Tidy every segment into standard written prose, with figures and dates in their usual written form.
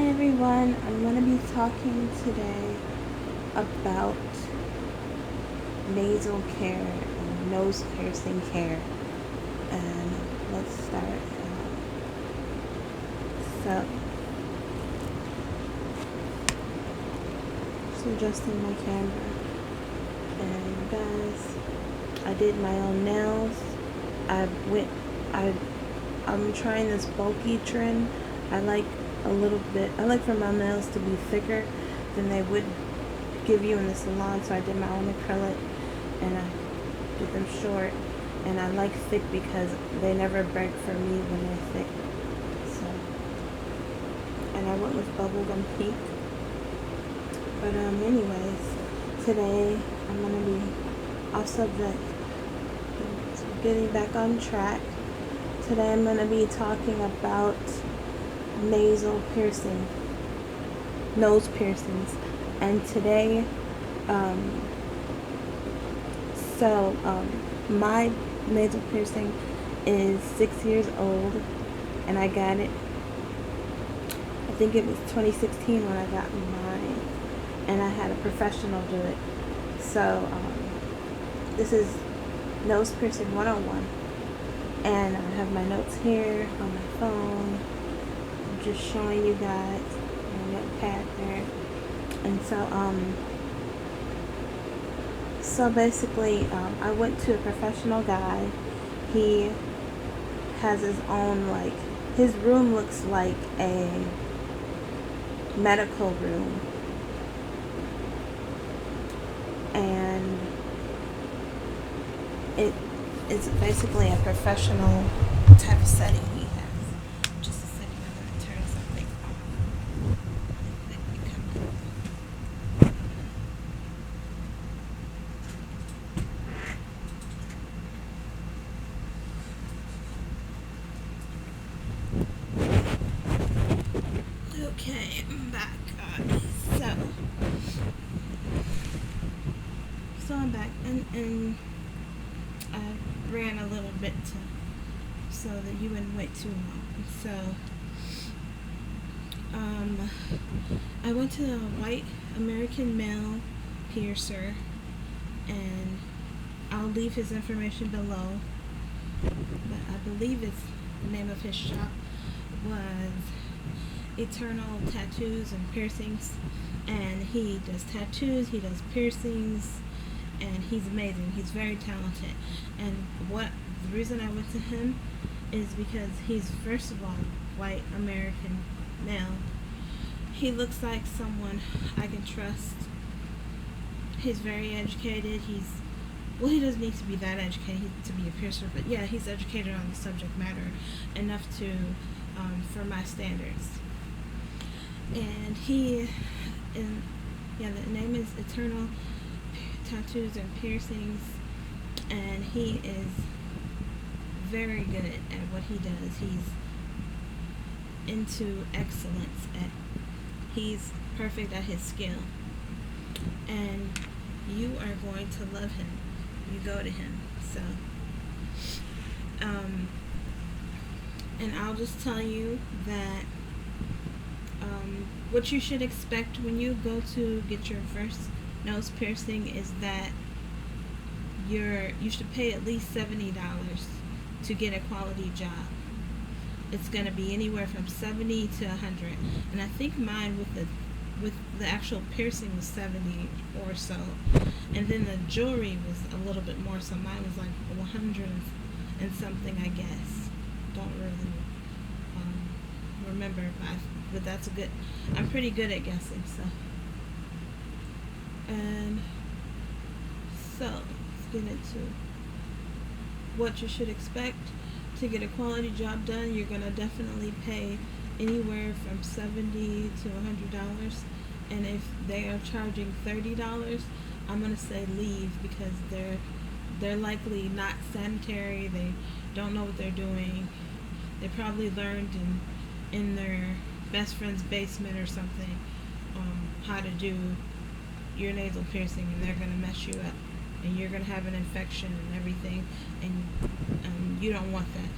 everyone, I'm going to be talking today about nasal care and nose piercing care. And let's start. So, just adjusting my camera. And guys, I did my own nails. I went, I, I'm trying this bulky trim. I like I like for my nails to be thicker than they would give you in the salon, so I did my own acrylic and I did them short, and I like thick because they never break for me when they're thick. So, and I went with bubblegum pink. But anyways, today I'm gonna be off subject, so getting back on track. Today I'm gonna be talking about nasal piercing, nose piercings, and today, um, my nasal piercing is 6 years old, and I got it. I think it was 2016 when I got mine, and I had a professional do it. So this is nose piercing 101, and I have my notes here on my phone. I'm just showing you guys my notepad there. And so basically, I went to a professional guy. He has his own, like, his room looks like a medical room. And it's basically a professional type of setting he has. Just a second, I'm going to turn something on. Okay, I'm back. So I'm back, and I ran a little bit so that you wouldn't wait too long. So, I went to a white American male piercer, and I'll leave his information below. But I believe the name of his shop was Eternal Tattoos and Piercings, and he does tattoos, he does piercings, and he's amazing. He's very talented. And the reason I went to him is because he's, first of all, white American male. He looks like someone I can trust. He's very educated. He doesn't need to be that educated to be a piercer, but yeah, he's educated on the subject matter enough for my standards. And the name is Eternal Tattoos and Piercings, and he is very good at what he does. He's into excellence he's perfect at his skill, and you are going to love him. You go to him. So and I'll just tell you that what you should expect when you go to get your first nose piercing is that you should pay at least $70 to get a quality job. It's going to be anywhere from 70 to 100, and I think mine with the actual piercing was 70 or so, and then the jewelry was a little bit more, so mine was like 100 and something, I guess. Don't really remember, but that's I'm pretty good at guessing. And so let's get into what you should expect to get a quality job done. You're gonna definitely pay anywhere from $70 to $100, and if they are charging $30, I'm gonna say leave, because they're likely not sanitary. They don't know what they're doing. They probably learned in their best friend's basement or something how to do your nasal piercing, and they're gonna mess you up, and you're gonna have an infection and everything, and you don't want that.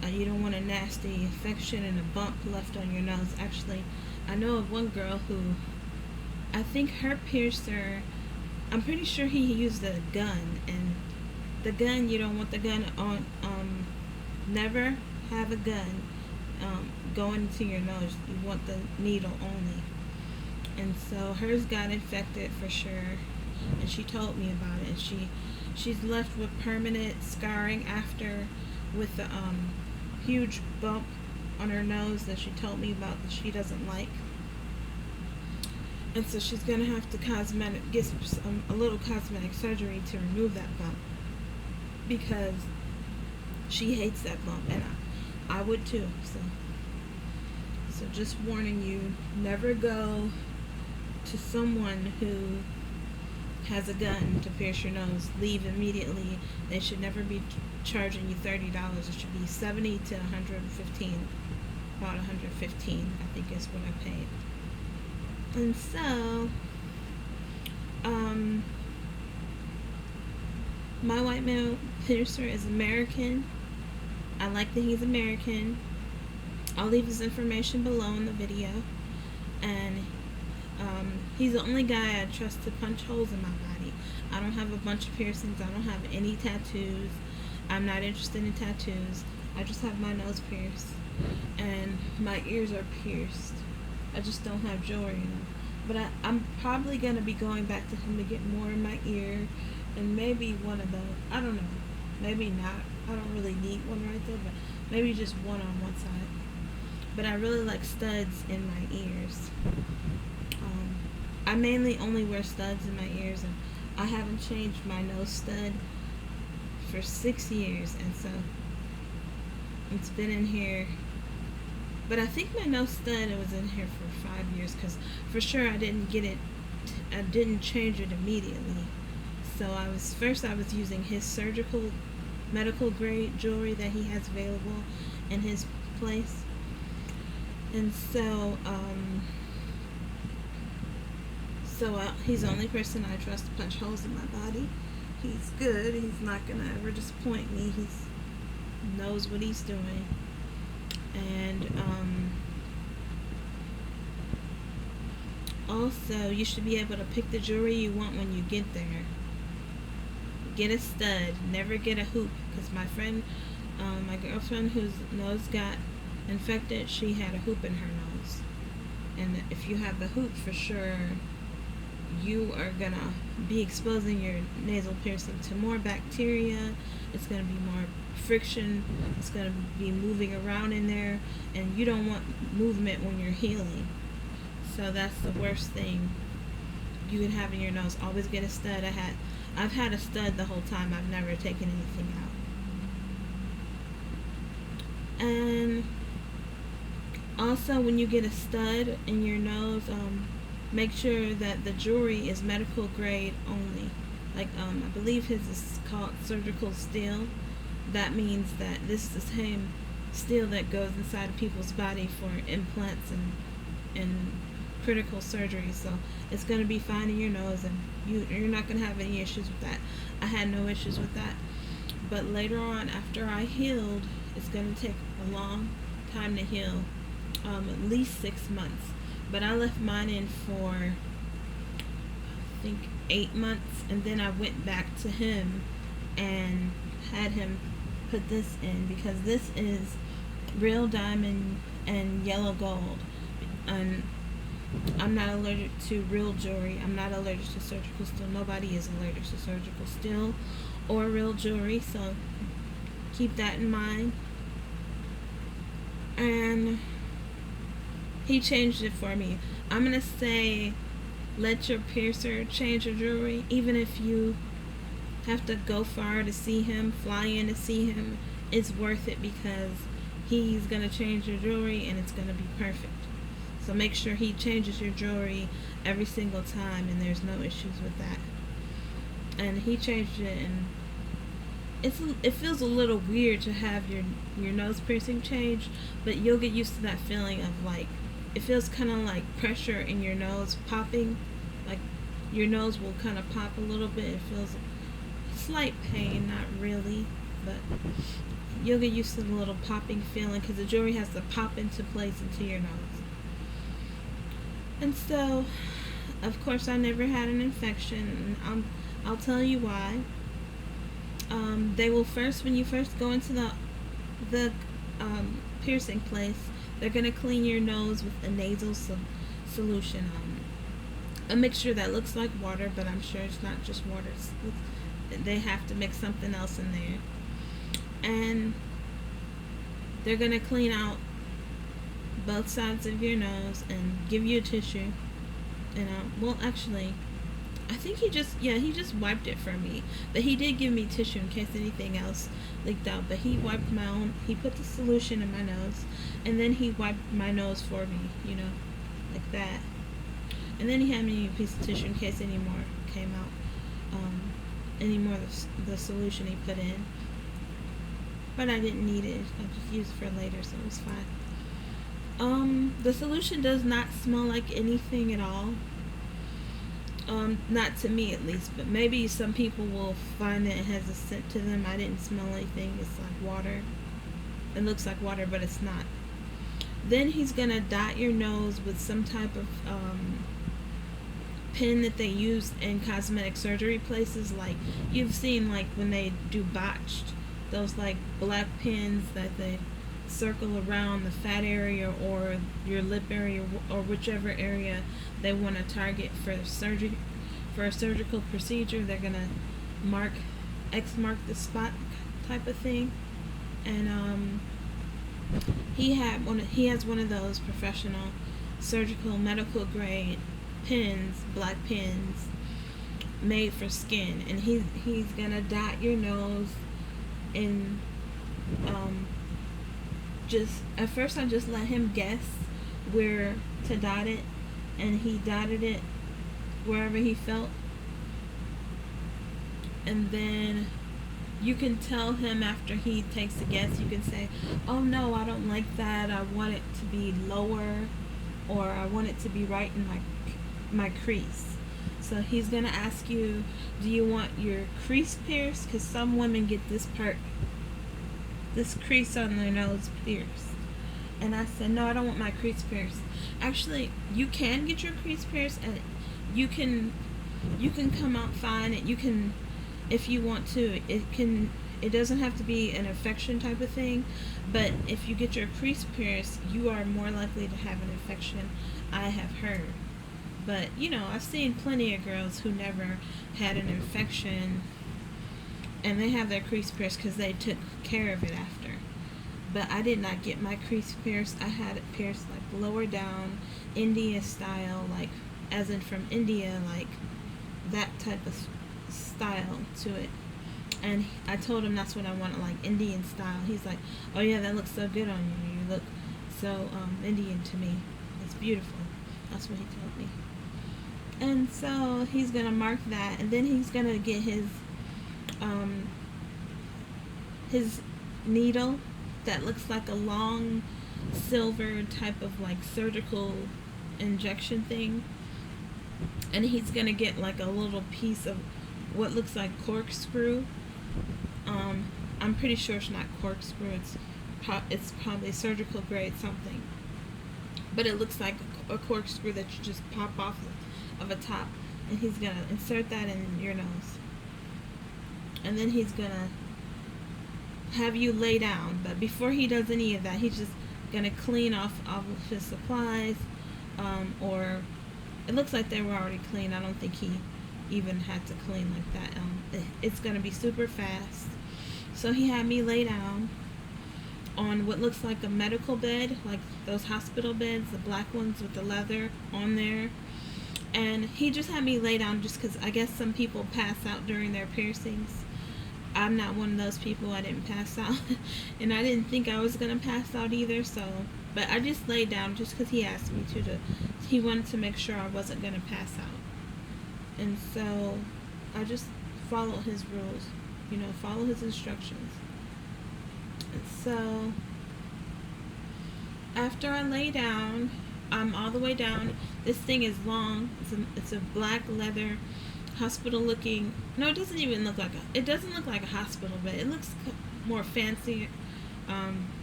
You don't want a nasty infection and a bump left on your nose. Actually, I know of one girl who, I think her piercer, I'm pretty sure he used a gun, and the gun, you don't want the gun on, never have a gun going into your nose. You want the needle only. And so hers got infected for sure, and she told me about it, and she's left with permanent scarring after, with the huge bump on her nose that she told me about that she doesn't like. And so she's gonna have to get a little cosmetic surgery to remove that bump, because she hates that bump, and I would too. So just warning you, never go to someone who has a gun to pierce your nose. Leave immediately. They should never be charging you $30. It should be $70 to $115. About $115, I think, is what I paid. And so, my white male piercer is American. I like that he's American. I'll leave his information below in the video. And he's the only guy I trust to punch holes in my body. I don't have a bunch of piercings. I don't have any tattoos. I'm not interested in tattoos. I just have my nose pierced, and my ears are pierced. I just don't have jewelry in them. But I'm probably going to be going back to him to get more in my ear, and maybe one of those. I don't know. Maybe not. I don't really need one right there, but maybe just one on one side. But I really like studs in my ears. I mainly only wear studs in my ears, and I haven't changed my nose stud for 6 years, and so it's been in here. But I think my nose stud was in here for 5 years, because for sure I didn't change it immediately. So I was using his surgical medical grade jewelry that he has available in his place. And so he's the only person I trust to punch holes in my body. He's good. He's not gonna ever disappoint me. He knows what he's doing. And also, you should be able to pick the jewelry you want when you get there. Get a stud. Never get a hoop, because my girlfriend whose nose got infected, she had a hoop in her nose. And if you have the hoop, for sure you are gonna be exposing your nasal piercing to more bacteria. It's gonna be more friction. It's gonna be moving around in there, and you don't want movement when you're healing. So that's the worst thing you can have in your nose. Always get a stud. I've had a stud the whole time. I've never taken anything out. And also, when you get a stud in your nose, make sure that the jewelry is medical grade only. Like, I believe his is called surgical steel. That means that this is the same steel that goes inside people's body for implants and critical surgery. So it's going to be fine in your nose, and you're not going to have any issues with that. I had no issues with that. But later on, after I healed, it's going to take a long time to heal, at least 6 months. But I left mine in for, I think, 8 months, and then I went back to him and had him put this in, because this is real diamond and yellow gold. And I'm not allergic to real jewelry. I'm not allergic to surgical steel. Nobody is allergic to surgical steel or real jewelry, so keep that in mind. And he changed it for me. I'm gonna say, let your piercer change your jewelry, even if you have to go far to see him, fly in to see him. It's worth it, because he's gonna change your jewelry, and it's gonna be perfect. So make sure he changes your jewelry every single time, and there's no issues with that. And he changed it, and it feels a little weird to have your nose piercing changed, but you'll get used to that feeling of, like, it feels kind of like pressure in your nose popping. Like, your nose will kind of pop a little bit. It feels slight pain, not really, but you'll get used to the little popping feeling because the jewelry has to pop into place into your nose. And so, of course, I never had an infection. I'll tell you why. They will first, when you first go into the piercing place, they're gonna clean your nose with a nasal solution, a mixture that looks like water, but I'm sure it's not just water. They have to mix something else in there, and they're gonna clean out both sides of your nose and give you a tissue. And well, actually, I think he just wiped it for me. But he did give me tissue in case anything else leaked out. But he wiped my own. He put the solution in my nose, and then he wiped my nose for me. Like that. And then he had me a piece of tissue in case any more came out. Any more of the solution he put in. But I didn't need it. I just used it for later, so it was fine. The solution does not smell like anything at all. Not to me at least, but maybe some people will find that it has a scent to them. I didn't smell anything. It's like water. It looks like water, but it's not. Then he's gonna dot your nose with some type of pin that they use in cosmetic surgery places. Like you've seen, like when they do botched, those like black pins that they circle around the fat area or your lip area or whichever area they want to target for surgery, for a surgical procedure. They're gonna mark the spot type of thing. And he has one of those professional surgical medical grade pins, black pins made for skin, and he's gonna dot your nose in just at first I just let him guess where to dot it, and he dotted it wherever he felt. And then you can tell him after he takes a guess, you can say, oh no, I don't like that, I want it to be lower, or I want it to be right in my crease. So he's gonna ask you, do you want your crease pierced? Because some women get this crease on their nose pierced. And I said, no, I don't want my crease pierced. Actually, you can get your crease pierced, and you can come out fine. And you can, if you want to, it doesn't have to be an infection type of thing. But if you get your crease pierced, you are more likely to have an infection, I have heard. But I've seen plenty of girls who never had an infection, and they have their crease pierced because they took care of it after. But I did not get my crease pierced. I had it pierced like lower down, India style, like as in from India, like that type of style to it. And I told him that's what I wanted, like Indian style. He's like, oh yeah, that looks so good on you. You look so Indian to me. It's beautiful. That's what he told me. And so he's gonna mark that, and then he's gonna get his needle that looks like a long silver type of like surgical injection thing, and he's gonna get like a little piece of what looks like corkscrew. I'm pretty sure it's not corkscrew. It's probably surgical grade something, but it looks like a corkscrew that you just pop off of a top, and he's gonna insert that in your nose, and then he's gonna have you lay down. But before he does any of that, he's just gonna clean off all of his supplies, or it looks like they were already clean. I don't think he even had to clean like that. It's gonna be super fast. So he had me lay down on what looks like a medical bed, like those hospital beds, the black ones with the leather on there. And he just had me lay down just because I guess some people pass out during their piercings. I'm not one of those people. I didn't pass out. And I didn't think I was going to pass out either. But I just laid down just because he asked me to. He wanted to make sure I wasn't going to pass out. And so I just followed his rules. Follow his instructions. And so after I lay down, I'm all the way down. This thing is long. It's a black leather hospital looking. No, it doesn't look like a hospital bed. It looks more fancy,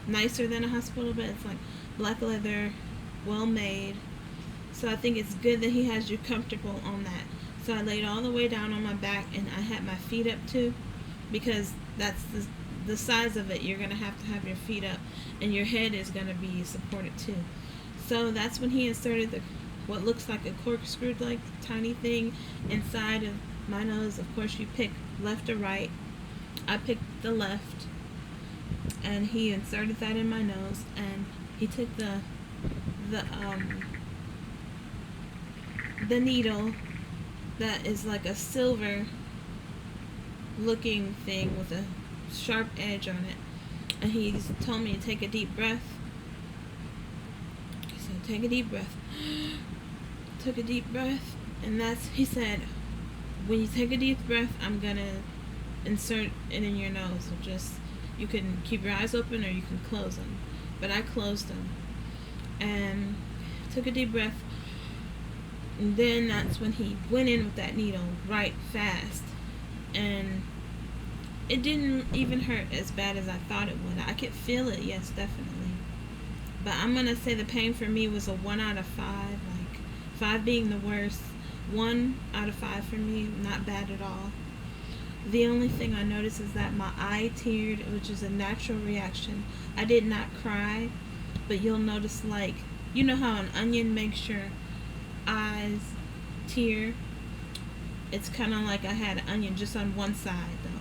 nicer than a hospital bed. It's like black leather, well made. So I think it's good that he has you comfortable on that. So I laid all the way down on my back and I had my feet up too, because that's the size of it. You're going to have your feet up and your head is going to be supported too. So that's when he inserted the what looks like a corkscrew like tiny thing inside of my nose. Of course you pick left or right. I picked the left, and he inserted that in my nose, and he took the the needle that is like a silver looking thing with a sharp edge on it, and he told me to take a deep breath. He said, take a deep breath. Took a deep breath, and he said, when you take a deep breath, I'm gonna insert it in your nose. So just, you can keep your eyes open or you can close them, but I closed them and took a deep breath. And then that's when he went in with that needle right fast, and it didn't even hurt as bad as I thought it would. I could feel it, yes, definitely, but I'm gonna say the pain for me was a 1 out of 5, like 5 being the worst. 1 out of 5 for me, not bad at all. The only thing I noticed is that my eye teared, which is a natural reaction. I did not cry, but you'll notice, like, you know how an onion makes your eyes tear? It's kind of like I had an onion just on one side, though.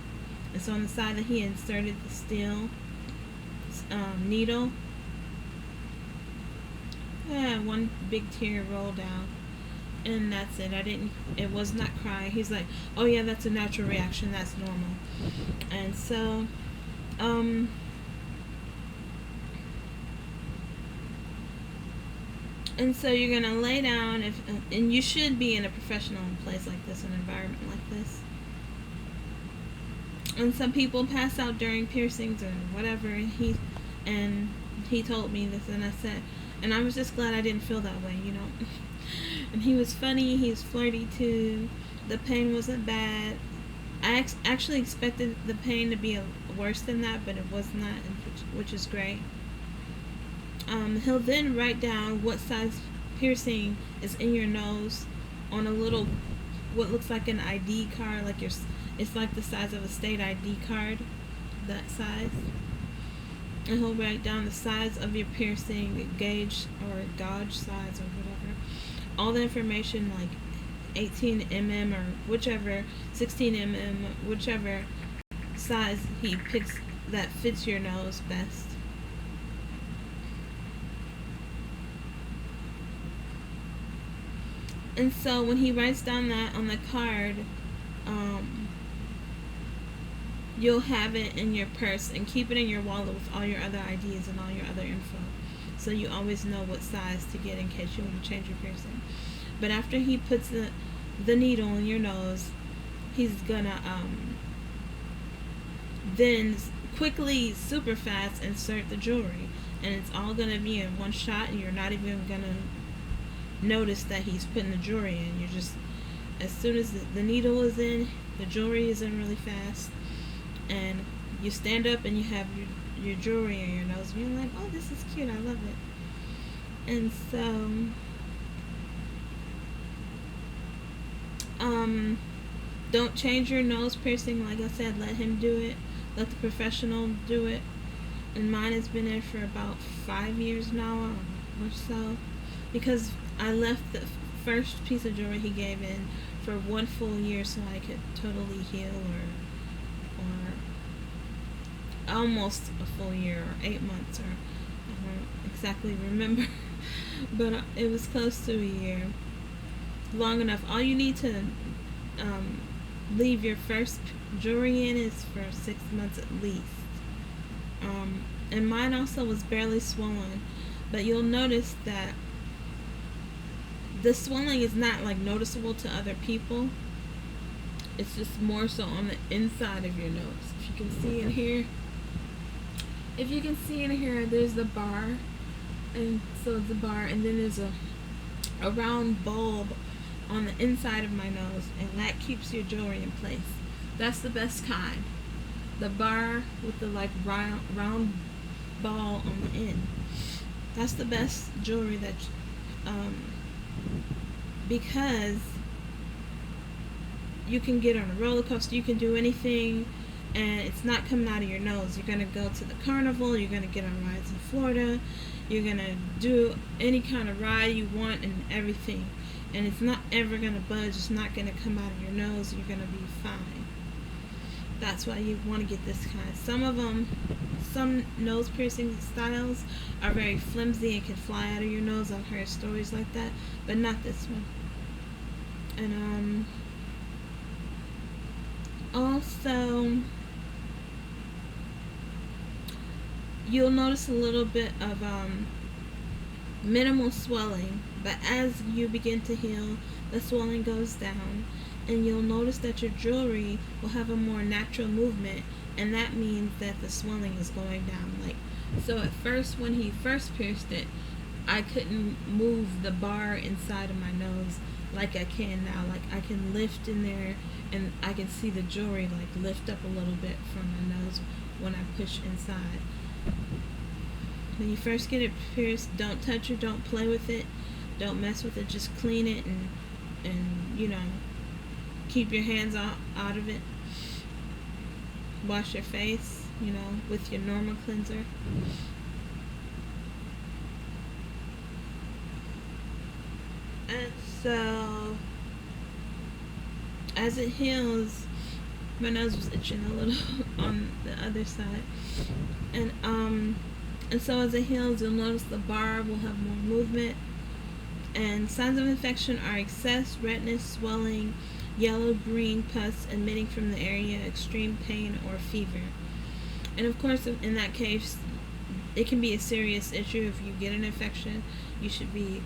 And so on the side that he inserted the steel needle, one big tear rolled down. And that's it. It was not crying. He's like, oh yeah, that's a natural reaction, that's normal. And so you're gonna lay down, and you should be in a professional place like this, an environment like this. And some people pass out during piercings or whatever, and he told me this, and I said, and I was just glad I didn't feel that way, you know. And he was funny, he was flirty too. The pain wasn't bad. I actually expected the pain to be worse than that, but it was not, which is great. He'll then write down what size piercing is in your nose on a little, what looks like an ID card, like it's like the size of a state ID card, that size. And he'll write down the size of your piercing, gauge or gauge size or whatever. All the information, like 18 mm or whichever, 16 mm, whichever size he picks that fits your nose best. And so when he writes down that on the card, you'll have it in your purse and keep it in your wallet with all your other IDs and all your other info, so you always know what size to get in case you want to change your piercing. But after he puts the needle in your nose, he's gonna then quickly, super fast, insert the jewelry, and it's all gonna be in one shot, and you're not even gonna notice that he's putting the jewelry in. You're just, as soon as the needle is in, the jewelry is in really fast, and you stand up and you have your jewelry in your nose, and you're like, oh, this is cute, I love it. And so don't change your nose piercing. Like I said, let him do it, let the professional do it. And mine has been in for about 5 years now or so, because I left the first piece of jewelry he gave in for 1 full year so I could totally heal, or almost a full year, or 8 months, or I don't exactly remember, but it was close to a year, long enough. All you need to leave your first jewelry in is for 6 months at least. And mine also was barely swollen, but you'll notice that the swelling is not like noticeable to other people. It's just more so on the inside of your nose. If you can see in here, there's the bar, and so the bar, and then there's a round bulb on the inside of my nose, and that keeps your jewelry in place. That's the best kind. The bar with the like round ball on the end. That's the best jewelry that, um, because you can get on a roller coaster, you can do anything, and it's not coming out of your nose. You're gonna go to the carnival, you're gonna get on rides in Florida, you're gonna do any kind of ride you want and everything, and it's not ever gonna budge. It's not gonna come out of your nose. You're gonna be fine. That's why you want to get this kind. Some nose piercing styles are very flimsy and can fly out of your nose. I've heard stories like that, but not this one. And also, you'll notice a little bit of minimal swelling, but as you begin to heal, the swelling goes down, and you'll notice that your jewelry will have a more natural movement, and that means that the swelling is going down. Like, so at first, when he first pierced it, I couldn't move the bar inside of my nose like I can now. Like, I can lift in there, and I can see the jewelry like lift up a little bit from my nose when I push inside. When you first get it pierced, don't touch it, don't play with it, don't mess with it. Just clean it and you know, keep your hands out of it. Wash your face, you know, with your normal cleanser. And so, as it heals, my nose was itching a little on the other side, and so as it heals, you'll notice the bar will have more movement. And signs of infection are excess redness, swelling, yellow-green pus emitting from the area, extreme pain, or fever. And of course, in that case, it can be a serious issue. If you get an infection, you should be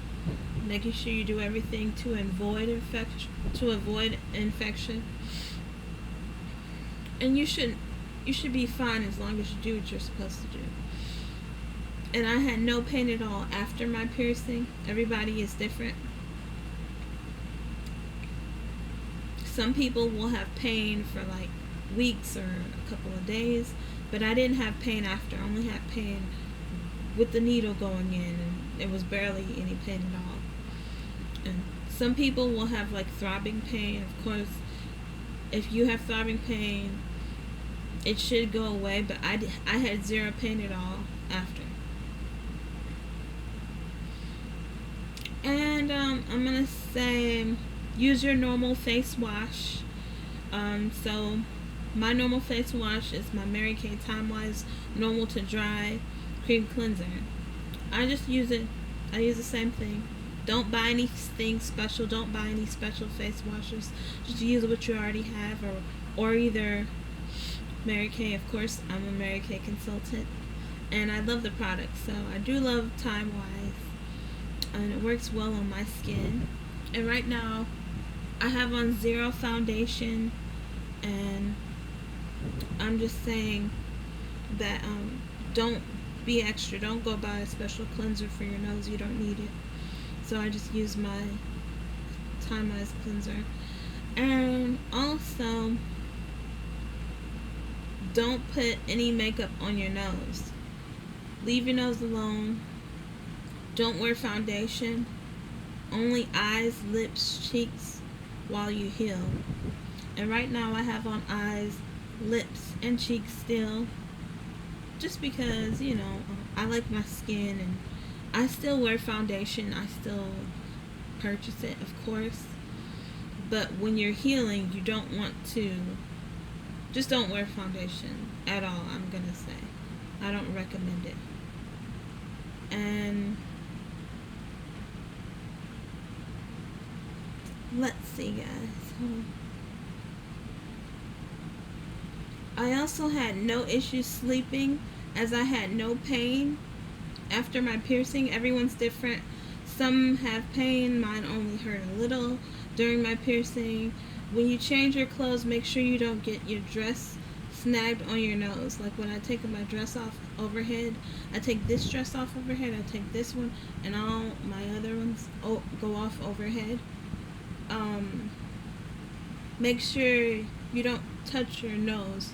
making sure you do everything to avoid infection. And you should be fine as long as you do what you're supposed to do. And I had no pain at all after my piercing. Everybody is different. Some people will have pain for like weeks or a couple of days, but I didn't have pain after. I only had pain with the needle going in, and there was barely any pain at all. And some people will have like throbbing pain. Of course, if you have throbbing pain, it should go away, but I had zero pain at all after. And I'm gonna say, use your normal face wash. So my normal face wash is my Mary Kay Time Wise normal to dry cream cleanser. I just use it. I use the same thing. Don't buy anything special. Don't buy any special face washes. Just use what you already have, or either Mary Kay. Of course, I'm a Mary Kay consultant, and I love the product. So I do love Time Wise, and it works well on my skin. And right now, I have on zero foundation, and I'm just saying that don't be extra. Don't go buy a special cleanser for your nose. You don't need it. So I just use my Time Wise cleanser. And also, don't put any makeup on your nose. Leave your nose alone. Don't wear foundation. Only eyes, lips, cheeks while you heal. And right now I have on eyes, lips, and cheeks still. Just because, you know, I like my skin, and I still wear foundation. I still purchase it, of course. But when you're healing, you don't want to, just don't wear foundation at all, I'm gonna say. I don't recommend it. And let's see, guys. I also had no issues sleeping, as I had no pain after my piercing. Everyone's different. Some have pain. Mine only hurt a little during my piercing. When you change your clothes, make sure you don't get your dress snagged on your nose. Like when I take my dress off overhead, I take this dress off overhead, I take this one, and all my other ones go off overhead. Make sure you don't touch your nose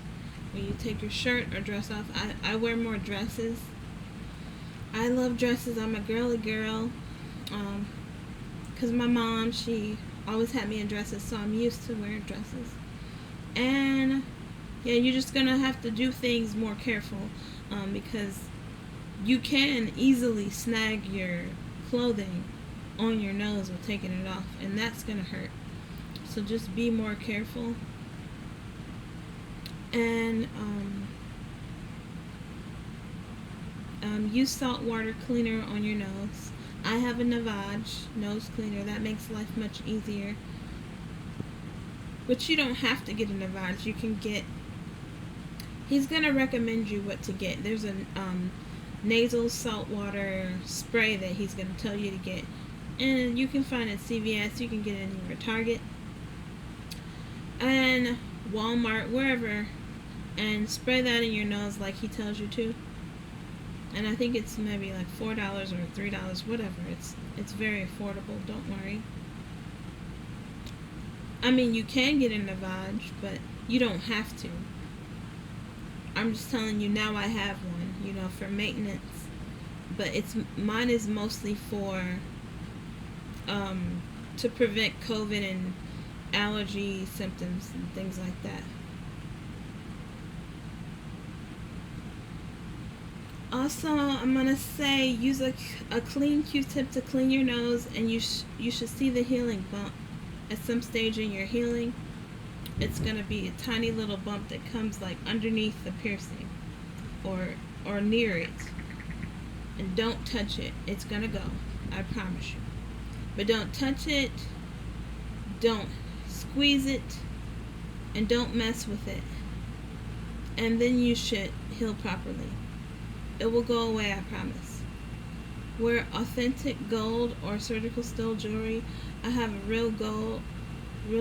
when you take your shirt or dress off. I wear more dresses I love dresses. I'm a girly girl. Because my mom, she always had me in dresses, so I'm used to wearing dresses. And yeah, you're just gonna have to do things more careful, because you can easily snag your clothing on your nose with taking it off, and that's gonna hurt. So just be more careful. And use salt water cleaner on your nose. I have a Navage nose cleaner that makes life much easier. But you don't have to get a Navage. You can get. He's gonna recommend you what to get. There's a nasal salt water spray that he's gonna tell you to get, and you can find it at CVS. You can get it anywhere, Target, and Walmart, wherever, and spray that in your nose like he tells you to. And I think it's maybe like $4 or $3, whatever. It's very affordable. Don't worry. I mean, you can get a Navage, but you don't have to. I'm just telling you now. I have one, for maintenance. But mine is mostly for to prevent COVID and allergy symptoms and things like that. Also, I'm gonna say use a clean Q-tip to clean your nose, and you should see the healing bump at some stage in your healing. It's gonna be a tiny little bump that comes like underneath the piercing, or near it. And don't touch it. It's gonna go. I promise you. But don't touch it. Don't squeeze it, and don't mess with it. And then you should heal properly. It will go away, I promise. Wear authentic gold or surgical steel jewelry. I have a real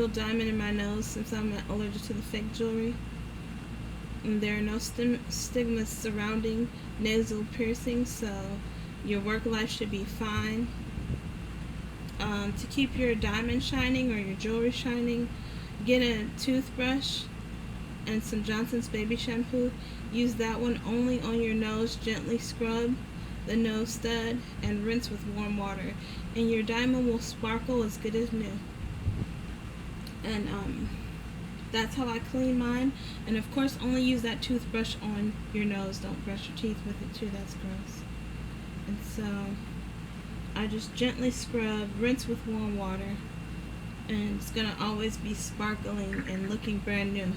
diamond in my nose since I'm allergic to the fake jewelry. And there are no stigmas surrounding nasal piercings, so your work life should be fine. To keep your diamond shining or your jewelry shining, get a toothbrush and some Johnson's baby shampoo. Use that one only on your nose. Gently scrub the nose stud and rinse with warm water, and your diamond will sparkle as good as new. And that's how I clean mine. And of course, only use that toothbrush on your nose. Don't brush your teeth with it too. That's gross. And so I just gently scrub, rinse with warm water, and it's gonna always be sparkling and looking brand new.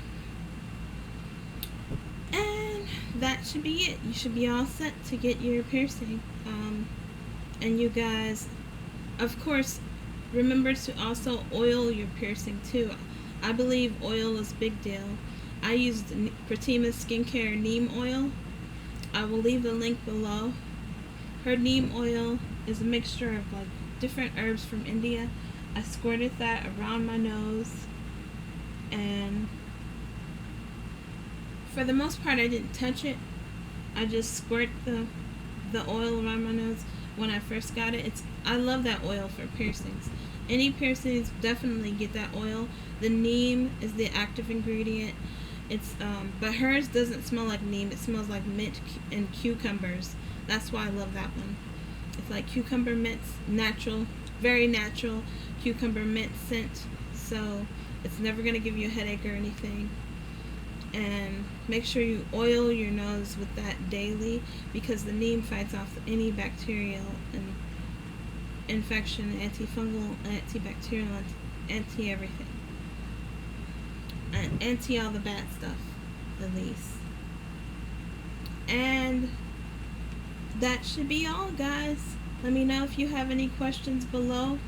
And that should be it. You should be all set to get your piercing. And you guys, of course, remember to also oil your piercing too. I believe oil is a big deal. I used Pratima Skincare neem oil. I will leave the link below. Her neem oil is a mixture of like different herbs from India. I squirted that around my nose, and for the most part I didn't touch it. I just squirt the oil around my nose when I first got it. I love that oil for piercings. Any piercings, definitely get that oil. The neem is the active ingredient. But hers doesn't smell like neem. It smells like mint and cucumbers. That's why I love that one. It's like cucumber mint, natural, very natural cucumber mint scent. So it's never going to give you a headache or anything. And make sure you oil your nose with that daily, because the neem fights off any bacterial and infection, antifungal, antibacterial, anti-everything. And anti all the bad stuff, at least. And that should be all, guys. Let me know if you have any questions below.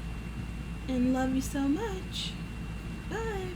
And love you so much. Bye.